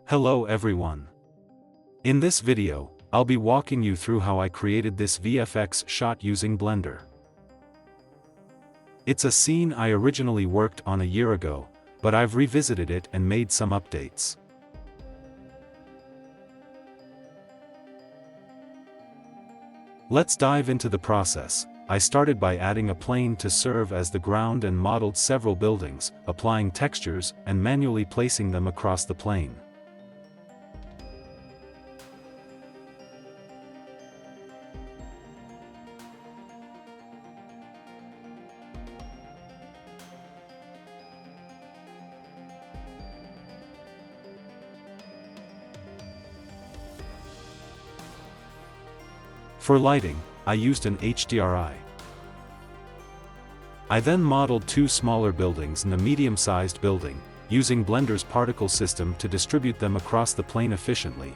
Hello everyone. In this video, I'll be walking you through how I created this VFX shot using Blender. It's a scene I originally worked on a year ago, but I've revisited it and made some updates. Let's dive into the process. I started by adding a plane to serve as the ground and modeled several buildings, applying textures and manually placing them across the plane. For lighting, I used an HDRI. I then modeled two smaller buildings and a medium-sized building, using Blender's particle system to distribute them across the plane efficiently.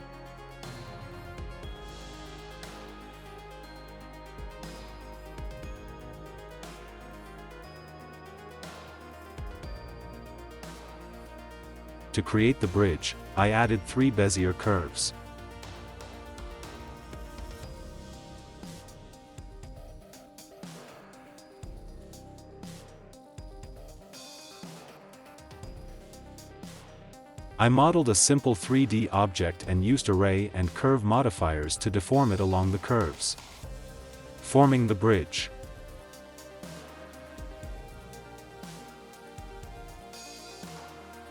To create the bridge, I added 3 Bezier curves. I modeled a simple 3D object and used array and curve modifiers to deform it along the curves, forming the bridge.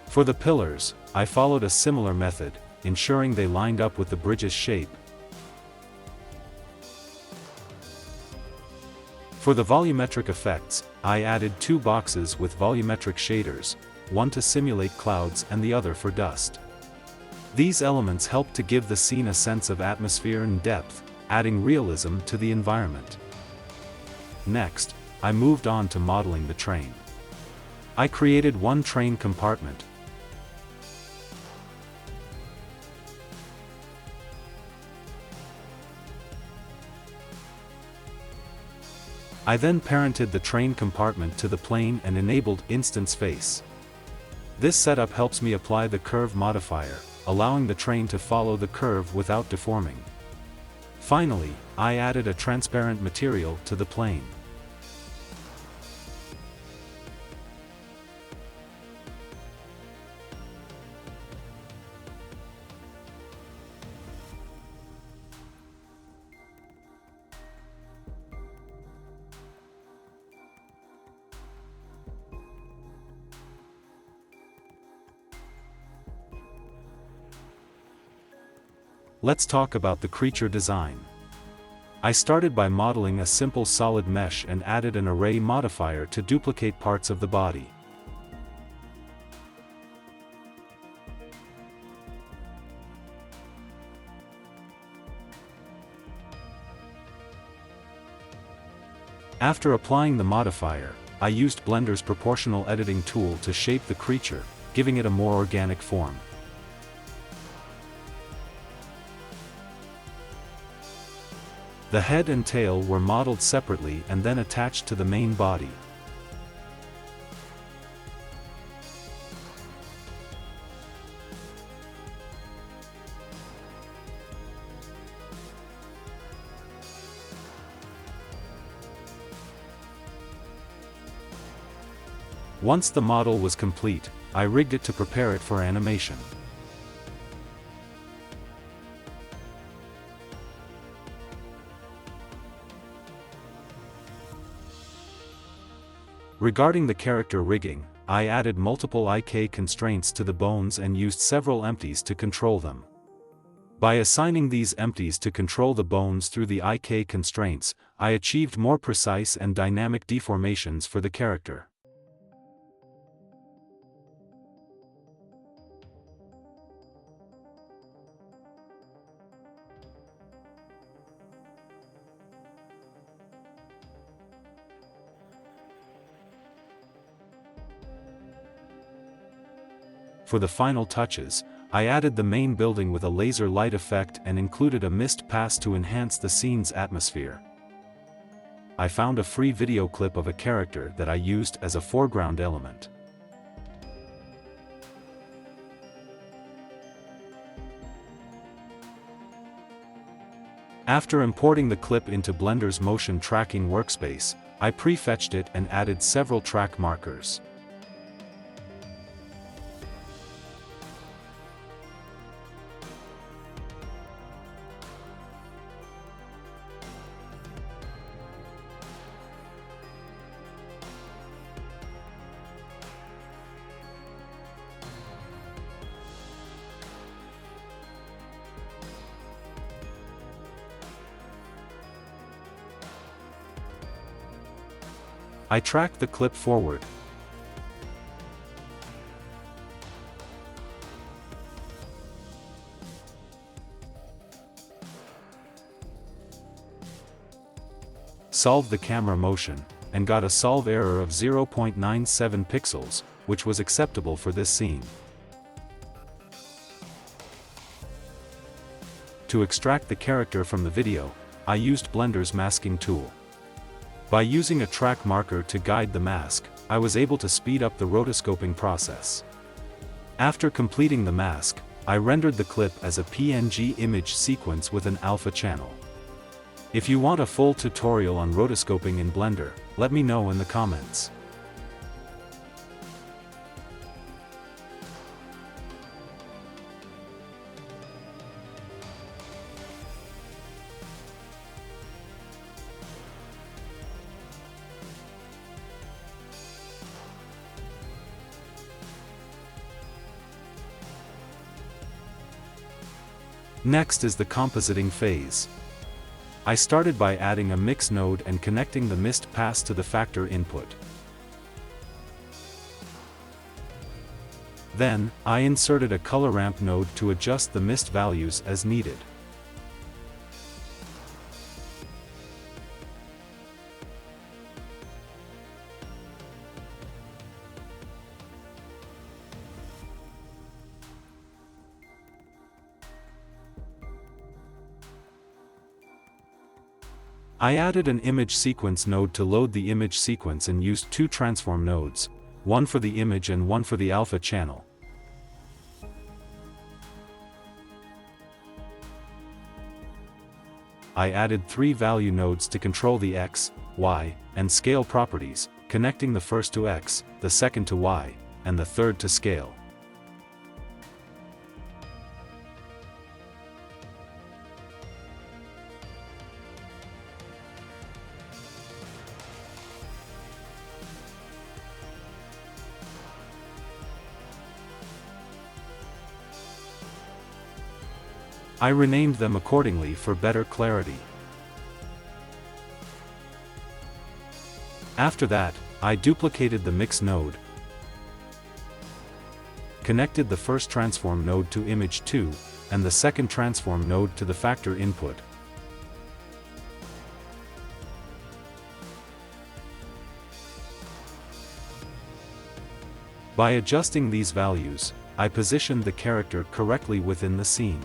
For the pillars, I followed a similar method, ensuring they lined up with the bridge's shape. For the volumetric effects, I added 2 boxes with volumetric shaders, one to simulate clouds and the other for dust. These elements help to give the scene a sense of atmosphere and depth, adding realism to the environment. Next, I moved on to modeling the train. I created one train compartment. I then parented the train compartment to the plane and enabled instance face. This setup helps me apply the curve modifier, allowing the train to follow the curve without deforming. Finally, I added a transparent material to the plane. Let's talk about the creature design. I started by modeling a simple solid mesh and added an array modifier to duplicate parts of the body. After applying the modifier, I used Blender's proportional editing tool to shape the creature, giving it a more organic form. The head and tail were modeled separately and then attached to the main body. Once the model was complete, I rigged it to prepare it for animation. Regarding the character rigging, I added multiple IK constraints to the bones and used several empties to control them. By assigning these empties to control the bones through the IK constraints, I achieved more precise and dynamic deformations for the character. For the final touches, I added the main building with a laser light effect and included a mist pass to enhance the scene's atmosphere. I found a free video clip of a character that I used as a foreground element. After importing the clip into Blender's motion tracking workspace, I prefetched it and added several track markers. I tracked the clip forward. Solved the camera motion, and got a solve error of 0.97 pixels, which was acceptable for this scene. To extract the character from the video, I used Blender's masking tool. By using a track marker to guide the mask, I was able to speed up the rotoscoping process. After completing the mask, I rendered the clip as a PNG image sequence with an alpha channel. If you want a full tutorial on rotoscoping in Blender, let me know in the comments. Next is the compositing phase. I started by adding a mix node and connecting the mist pass to the factor input. Then, I inserted a color ramp node to adjust the mist values as needed. I added an image sequence node to load the image sequence and used two transform nodes, one for the image and one for the alpha channel. I added three value nodes to control the X, Y, and scale properties, connecting the first to X, the second to Y, and the third to scale. I renamed them accordingly for better clarity. After that, I duplicated the mix node, connected the first transform node to image 2, and the second transform node to the factor input. By adjusting these values, I positioned the character correctly within the scene.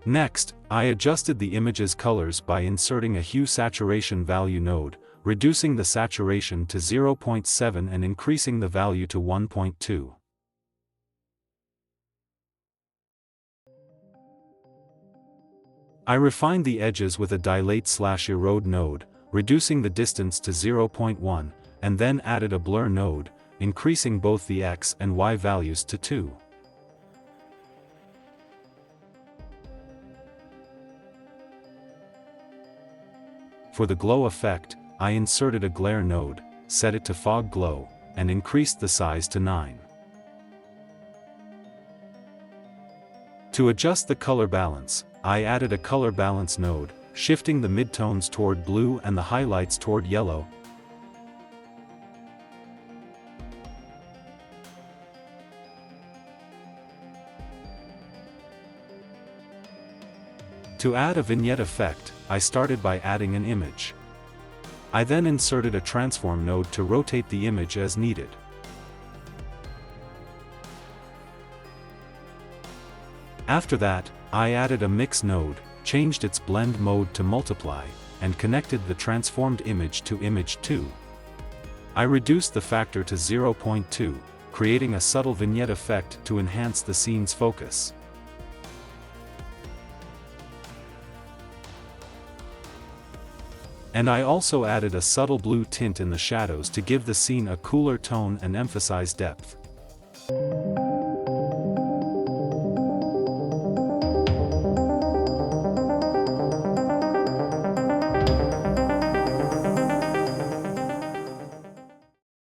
Next, I adjusted the image's colors by inserting a hue saturation value node, reducing the saturation to 0.7 and increasing the value to 1.2. I refined the edges with a dilate/erode node, reducing the distance to 0.1, and then added a blur node, increasing both the X and Y values to 2. For the glow effect, I inserted a glare node, set it to fog glow, and increased the size to 9. To adjust the color balance, I added a color balance node, shifting the midtones toward blue and the highlights toward yellow. To add a vignette effect, I started by adding an image. I then inserted a transform node to rotate the image as needed. After that, I added a mix node, changed its blend mode to multiply, and connected the transformed image to image 2. I reduced the factor to 0.2, creating a subtle vignette effect to enhance the scene's focus. And I also added a subtle blue tint in the shadows to give the scene a cooler tone and emphasize depth.